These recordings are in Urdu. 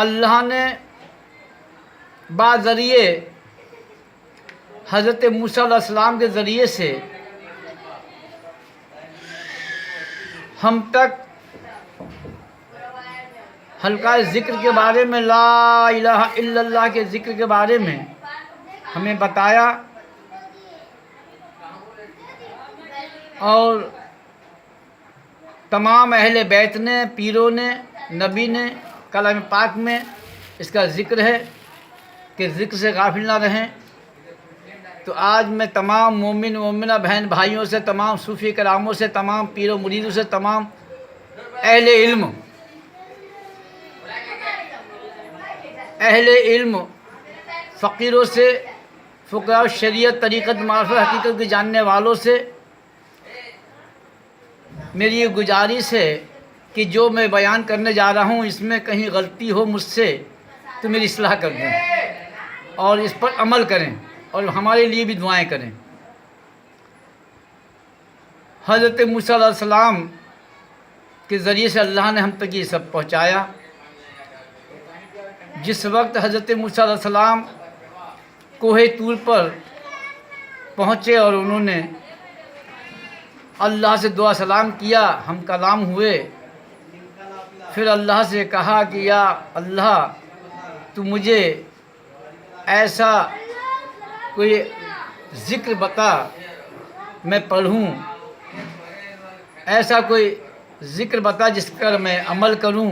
اللہ نے بذریعے حضرت موسیٰ علیہ السلام کے ذریعے سے ہم تک حلقہ ذکر کے بارے میں، لا الہ الا اللہ کے ذکر کے بارے میں ہمیں بتایا، اور تمام اہل بیت نے، پیروں نے، نبی نے کلام پاک میں اس کا ذکر ہے کہ ذکر سے غافل نہ رہیں۔ تو آج میں تمام مومن مومنہ بہن بھائیوں سے، تمام صوفی کراموں سے، تمام پیر و مریدوں سے، تمام اہل علم فقیروں سے، فقراء شریعت، طریقت، معرفت، حقیقت کے جاننے والوں سے میری یہ گزارش ہے کہ جو میں بیان کرنے جا رہا ہوں اس میں کہیں غلطی ہو مجھ سے تو میری اصلاح کر دیں اور اس پر عمل کریں اور ہمارے لیے بھی دعائیں کریں۔ حضرت موسیٰ علیہ السلام کے ذریعے سے اللہ نے ہم تک یہ سب پہنچایا۔ جس وقت حضرت موسیٰ علیہ السلام کوہ طور پر پہنچے اور انہوں نے اللہ سے دعا سلام کیا، ہم کلام ہوئے، پھر اللہ سے کہا کہ یا اللہ تو مجھے ایسا کوئی ذکر بتا میں پڑھوں، ایسا کوئی ذکر بتا جس پر میں عمل کروں،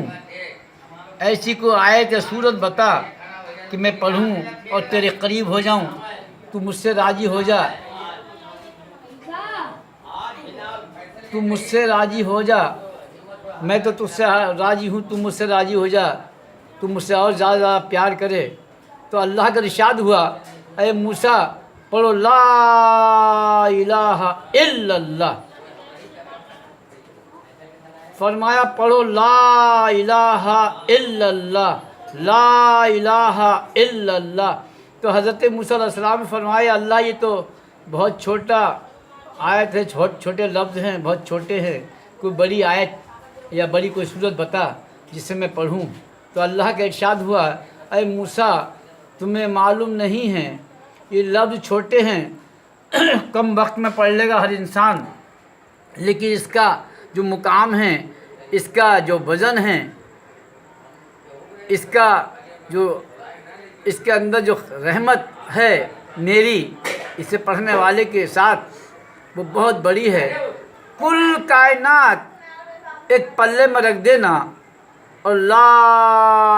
ایسی کوئی آیت یا سورت بتا کہ میں پڑھوں اور تیرے قریب ہو جاؤں، تو مجھ سے راضی ہو جا، تو مجھ سے راضی ہو جا، میں تو تجھ سے راضی ہوں، تو مجھ سے راضی ہو جا، تو مجھ سے اور زیادہ زیادہ پیار کرے۔ تو اللہ کا ارشاد ہوا، اے موسیٰ پڑھو لا الہ الا اللہ، فرمایا پڑھو لا الہ الا اللہ، لا الہ الا اللہ۔ تو حضرت موسیٰ علیہ السلام نے فرمایا اللہ یہ تو بہت چھوٹا آیت ہے، چھوٹے لفظ ہیں، بہت چھوٹے ہیں، کوئی بڑی آیت یا بڑی کوئی سورت بتا جس سے میں پڑھوں۔ تو اللہ کا ارشاد ہوا، اے موسیٰ تمہیں معلوم نہیں ہے یہ لفظ چھوٹے ہیں، کم وقت میں پڑھ لے گا ہر انسان، لیکن اس کا جو مقام ہے، اس کا جو وزن ہے، اس کے اندر جو رحمت ہے میری اسے پڑھنے والے کے ساتھ وہ بہت بڑی ہے۔ کل کائنات ایک پلے میں رکھ دینا اور لا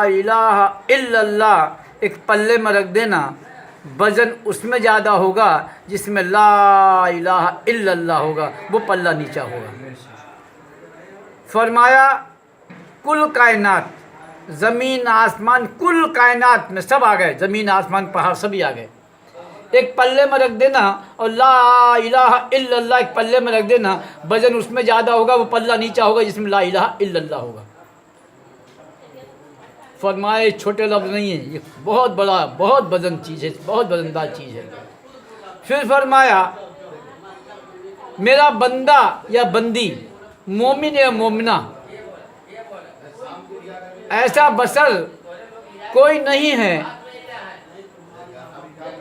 الہ الا اللہ ایک پلے میں رکھ دینا، وزن اس میں زیادہ ہوگا جس میں لا الہ الا اللہ ہوگا، وہ پلہ نیچا ہوگا۔ فرمایا کل کائنات، زمین آسمان، کل کائنات میں سب آ گئے، زمین آسمان پہاڑ سبھی آ گئے، ایک پلے میں رکھ دینا اور لا الہ الا اللہ ایک پلے میں رکھ دینا، وزن اس میں زیادہ ہوگا، وہ پلہ نیچا ہوگا جس میں لا الہ الا اللہ ہوگا۔ فرمائے چھوٹے لفظ نہیں ہیں، یہ بہت بڑا، بہت وزن چیز ہے، بہت وزندار چیز ہے۔ پھر فرمایا میرا بندہ یا بندی، مومن یا مومنہ، ایسا بشر کوئی نہیں ہے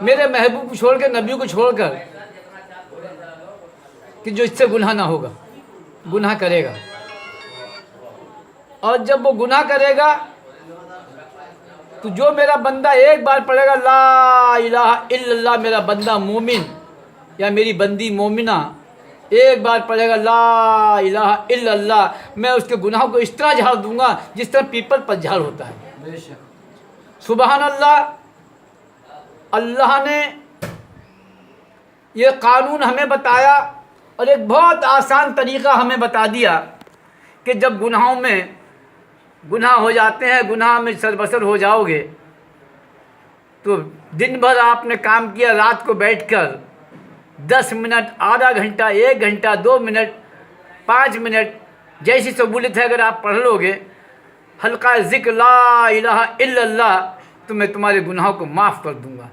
میرے محبوب کو چھوڑ کے، نبی کو چھوڑ کر، کہ جو اس سے گناہ نہ ہوگا، گناہ کرے گا، اور جب وہ گناہ کرے گا تو جو میرا بندہ ایک بار پڑھے گا لا الہ الا اللہ، میرا بندہ مومن یا میری بندی مومنہ ایک بار پڑھے گا لا الہ الا اللہ، میں اس کے گناہوں کو اس طرح جھاڑ دوں گا جس طرح پیپل پر جھاڑ ہوتا ہے۔ سبحان اللہ، اللہ نے یہ قانون ہمیں بتایا اور ایک بہت آسان طریقہ ہمیں بتا دیا کہ جب گناہوں میں گناہ ہو جاتے ہیں، گناہ میں سربسر ہو جاؤ گے تو دن بھر آپ نے کام کیا، رات کو بیٹھ کر 10 منٹ، آدھا گھنٹہ، 1 گھنٹہ، 2 منٹ، 5 منٹ جیسی سہولت ہے اگر آپ پڑھ لو گے حلقہ ذکر لا الہ الا اللہ تو میں تمہارے گناہوں کو معاف کر دوں گا،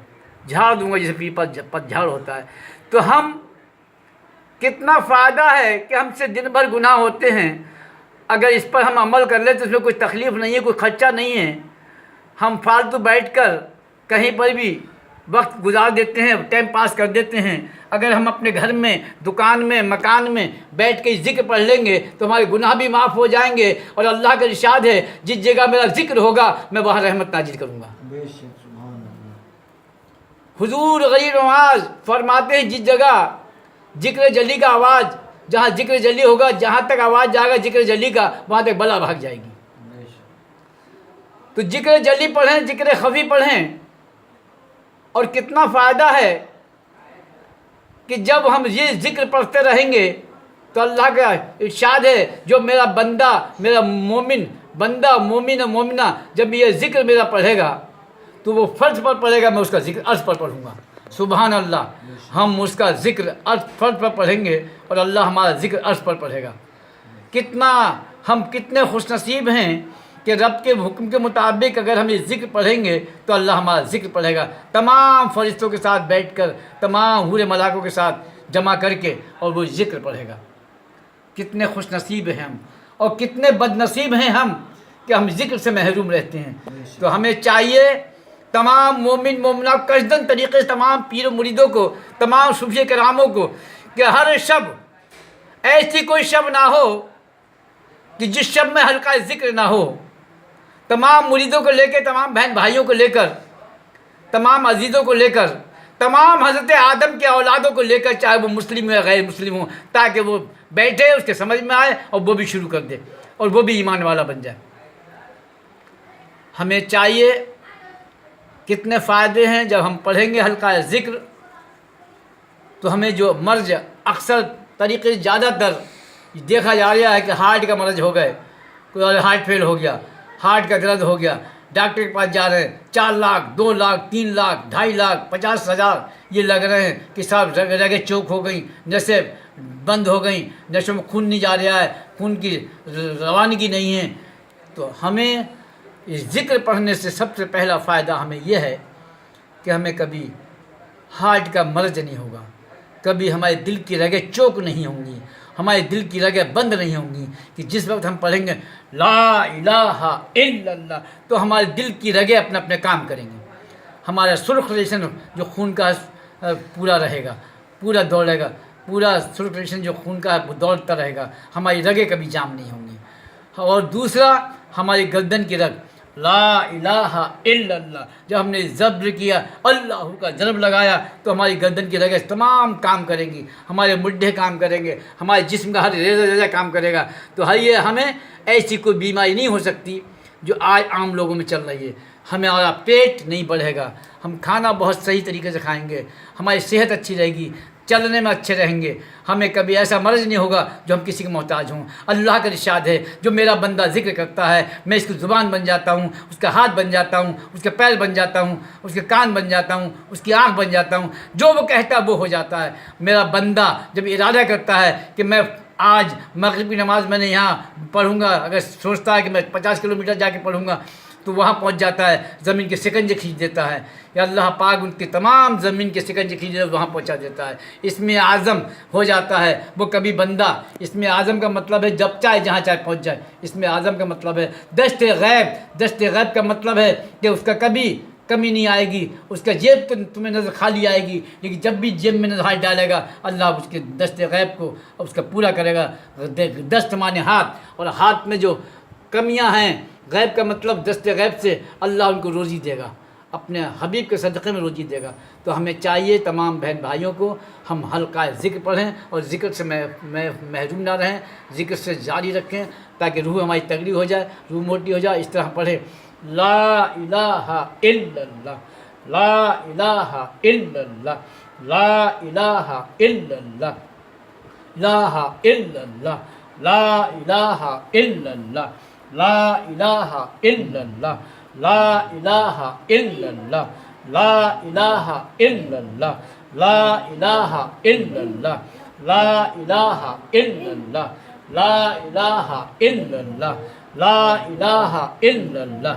جھاڑ دوں گا جیسے پیپل پر جھاڑ ہوتا ہے۔ تو ہم کتنا فائدہ ہے کہ ہم سے دن بھر گناہ ہوتے ہیں، اگر اس پر ہم عمل کر لیں تو اس میں کوئی تکلیف نہیں ہے، کوئی خرچہ نہیں ہے، ہم فالتو بیٹھ کر کہیں پر بھی وقت گزار دیتے ہیں، ٹائم پاس کر دیتے ہیں۔ اگر ہم اپنے گھر میں، دکان میں، مکان میں بیٹھ کے ذکر پڑھ لیں گے تو ہمارے گناہ بھی معاف ہو جائیں گے، اور اللہ کا ارشاد ہے جس جگہ میرا ذکر ہوگا میں وہاں رحمت نازل کروں گا۔ بے شک سبحان اللہ۔ حضور غیر نواز فرماتے ہیں جس جگہ ذکر جلی کا آواز، جہاں ذکر جلی ہوگا، جہاں تک آواز جائے گا ذکر جلی کا، وہاں تک بلا بھاگ جائے گی۔ بے شک۔ تو ذکر جلی پڑھیں، ذکر خفی پڑھیں، اور کتنا فائدہ ہے کہ جب ہم یہ ذکر پڑھتے رہیں گے تو اللہ کا ارشاد ہے جو میرا بندہ، میرا مومن بندہ، مومن و مومنہ جب یہ ذکر میرا پڑھے گا تو وہ فرض پر پڑھے گا، میں اس کا ذکر عرض پر پڑھوں گا۔ سبحان اللہ، ہم اس کا ذکر عرض فرض پر پڑھیں گے اور اللہ ہمارا ذکر عرض پر پڑھے گا۔ ہم کتنے خوش نصیب ہیں کہ رب کے حکم کے مطابق اگر ہم یہ ذکر پڑھیں گے تو اللہ ہمارا ذکر پڑھے گا، تمام فرشتوں کے ساتھ بیٹھ کر، تمام حور ملائکوں کے ساتھ جمع کر کے، اور وہ ذکر پڑھے گا۔ کتنے خوش نصیب ہیں ہم، اور کتنے بد نصیب ہیں ہم کہ ہم ذکر سے محروم رہتے ہیں۔ تو ہمیں چاہیے تمام مومن مومنہ کشدن طریقے سے، تمام پیر و مریدوں کو، تمام صوفیہ کراموں کو، کہ ہر شب ایسی کوئی شب نہ ہو کہ جس شب میں حلقہ ذکر نہ ہو۔ تمام مریدوں کو لے کے، تمام بہن بھائیوں کو لے کر، تمام عزیزوں کو لے کر، تمام حضرت آدم کے اولادوں کو لے کر، چاہے وہ مسلم ہو یا غیر مسلم ہو، تاکہ وہ بیٹھے، اس کے سمجھ میں آئے اور وہ بھی شروع کر دے اور وہ بھی ایمان والا بن جائے۔ ہمیں چاہیے، کتنے فائدے ہیں جب ہم پڑھیں گے حلقہ ذکر، تو ہمیں جو مرض اکثر طریقے سے زیادہ تر دیکھا جا رہا ہے کہ ہارٹ کا مرض ہو گئے، کوئی ہارٹ فیل ہو گیا، ہارٹ کا درد ہو گیا، ڈاکٹر کے پاس جا رہے ہیں، 4 لاکھ 2 لاکھ 3 لاکھ 2.5 لاکھ 50,000 یہ لگ رہے ہیں کہ صاحب رگیں چوک ہو گئیں، نسیں بند ہو گئیں، نسوں میں خون نہیں جا رہا ہے، خون کی روانگی نہیں ہے۔ تو ہمیں اس ذکر پڑھنے سے سب سے پہلا فائدہ ہمیں یہ ہے کہ ہمیں کبھی ہارٹ کا مرض نہیں ہوگا، کبھی ہمارے دل کی رگیں چوک نہیں ہوں گی، ہمارے دل کی رگیں بند نہیں ہوں گی، کہ جس وقت ہم پڑھیں گے لا الہ الا اللہ تو ہمارے دل کی رگیں اپنے اپنے کام کریں گے، ہمارا سرکولیشن جو خون کا پورا رہے گا، پورا دوڑے گا، پورا سرکولیشن جو خون کا ہے وہ دوڑتا رہے گا، ہماری رگیں کبھی جام نہیں ہوں گی۔ اور دوسرا، ہماری گردن کی رگ لا الہ الا اللہ، جب ہم نے ضرب کیا، اللہ کا ضرب لگایا، تو ہماری گردن کی رگیں تمام کام کریں گی، ہمارے مڈھے کام کریں گے، ہمارے جسم کا ہر ریزہ ریزہ کام کرے گا۔ تو یہ ہمیں ایسی کوئی بیماری نہیں ہو سکتی جو آج عام لوگوں میں چل رہی ہے۔ ہمارا پیٹ نہیں بڑھے گا، ہم کھانا بہت صحیح طریقے سے کھائیں گے، ہماری صحت اچھی رہے گی، چلنے میں اچھے رہیں گے، ہمیں کبھی ایسا مرض نہیں ہوگا جو ہم کسی کے محتاج ہوں۔ اللہ کا ارشاد ہے جو میرا بندہ ذکر کرتا ہے میں اس کی زبان بن جاتا ہوں، اس کا ہاتھ بن جاتا ہوں، اس کے پیر بن جاتا ہوں، اس کے کان بن جاتا ہوں، اس کی آنکھ بن جاتا ہوں، جو وہ کہتا ہے وہ ہو جاتا ہے۔ میرا بندہ جب ارادہ کرتا ہے کہ میں آج مغرب کی نماز میں نے یہاں پڑھوں گا، اگر سوچتا ہے کہ میں 50 کلومیٹر جا کے پڑھوں گا تو وہاں پہنچ جاتا ہے، زمین کے سکنجے کھینچ دیتا ہے، یا اللہ پاک ان کی تمام زمین کے سکنجے کھینچ دیتا ہے، وہاں پہنچا دیتا ہے، اس میں اعظم ہو جاتا ہے وہ کبھی بندہ۔ اس میں اعظم کا مطلب ہے جب چاہے جہاں چاہے پہنچ جائے، اس میں اعظم کا مطلب ہے دست غیب۔ دست غیب کا مطلب ہے کہ اس کا کبھی کمی نہیں آئے گی، اس کا جیب تمہیں نظر خالی آئے گی، لیکن جب بھی جیب میں نظر ہاتھ ڈالے گا اللہ اس کے دست غیب کو اس کا پورا کرے گا۔ دست مانے ہاتھ، اور ہاتھ میں جو کمیاں ہیں، غیب کا مطلب دست غیب سے اللہ ان کو روزی دے گا، اپنے حبیب کے صدقے میں روزی دے گا۔ تو ہمیں چاہیے تمام بہن بھائیوں کو ہم حلقہ ذکر پڑھیں اور ذکر سے محروم نہ رہیں، ذکر سے جاری رکھیں تاکہ روح ہماری تگڑی ہو جائے، روح موٹی ہو جائے۔ اس طرح پڑھیں لا الہ الا اللہ، لا الہ الا اللہ، لا الہ الا اللہ، لا الہ الا اللہ، لا الہ الا اللہ، لا الہ الا اللہ، لا الہ الا اللہ، لا الہ الا اللہ، لا الہ الا اللہ، لا الہ الا اللہ، لا الہ الا اللہ، لا الہ الا اللہ،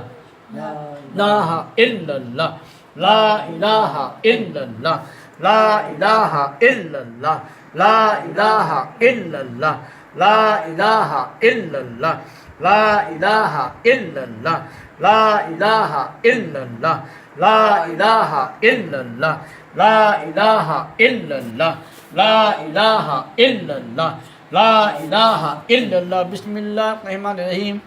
لا الہ الا اللہ، لا الہ الا اللہ، لا الہ الا اللہ، لا الہ الا اللہ، لا الہ الا اللہ، لا الہ الا اللہ لا الہ الا اللہ لا الہ الا اللہ لا الہ الا اللہ لا الہ الا اللہ لا الہ الا اللہ. بسم اللہ الرحمن الرحیم.